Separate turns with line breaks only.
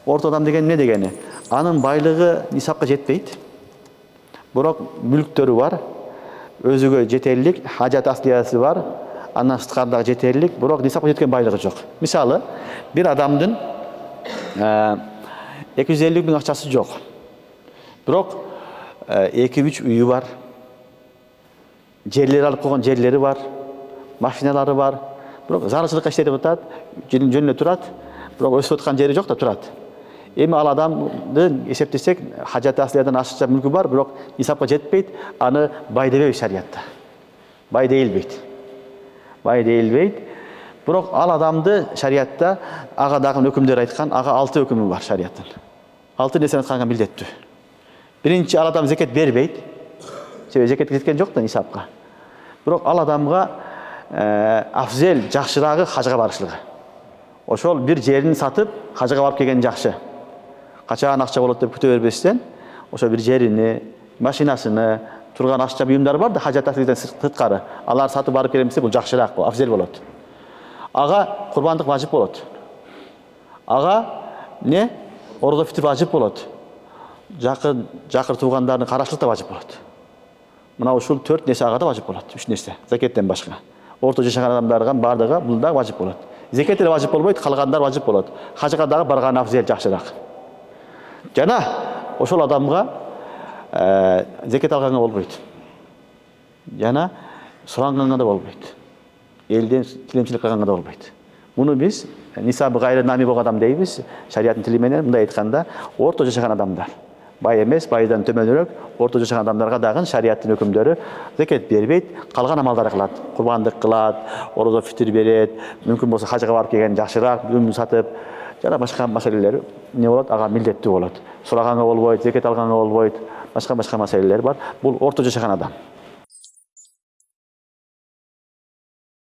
Орто адам деген не дегени? Анын байлыгы нисапка жетпейт. Бирок мүлктөрү бар, өзүгө жетерлик, хажат аслиясы бар, андан сырткары жетерлик, бирок нисапка жеткен байлыгы жок. Мисалы, бир адамдын 250 миң акчасы жок. Бирок 2-3 үйү бар, жерлери алып койгон жерлери бар, машиналары бар. Бирок зарылчылыкка иштеп атат, жөнүнө турат, бирок өсүп аткан жери жок да турат. Эми ал адамды эсептесек, хажат аслиядан ашыкча мүлкү бар, бирок нисапка жетпейт, аны бай дебейбиз шариятта. Бай дейилбейт. Бай дейилбейт. Бирок ал адамды шариятта ага дагы өкүмдөр айткан, ага 6 өкүмү бар шарияттын. 6 нерсени айтканга милдеттүү. Биринчи, ал адам зекет бербейт. Себеби зекет кеткен жок да нисапка. Бирок ал адамга афзел, жакшыраагы хажга барышлыгы. Ошол бир жерин сатып, хажга барып келген жакшы. Качан акча болот деп күтө бербестен, ошо бир жерини, машинасыны, турган акча буюмдары бар да хажат аслиядан сырткары. Алар сатып барып келемсе, бул жакшыраак, бул афзел болот. Ага курбандык важип болот. Ага ордо фитр важип болот. Жакыр туугандардын карашылык да важип болот. Мына ушул 4 нерсе ага да важип болот, 3 нерсе, закеттен башка. Орто жашаган адамдарга бардыгы бул да важип болот. Зекет эле важип болбойт, калгандар важип болот. Хажга дагы барган афзел, жакшыраак. Жана ошол адамга зекет алганга болбойт. Жана суранганга да болбойт. Элден тилемчилик кылганга да болбойт. Муну биз нисабы гайры нами болгон адам дейбиз. Шариаттын тили менен мындай айтканда, орто жашаган адамдар. Бай эмес, байдан төмөнүрөөк, орто жашаган адамдарга дагы шариаттын өкүмдөрү зекет бербейт, калган амалдар кылат. Курбандык кылат, ордо фитир берет, мүмкүн болсо хажга барып келген жакшыраак буюм сатып, жана башка маселелер не болот, ага милдеттүү болот. Сураганга болбойт, зекет алганга болбойт, башка маселелер бар. Бул орто жашаган адам.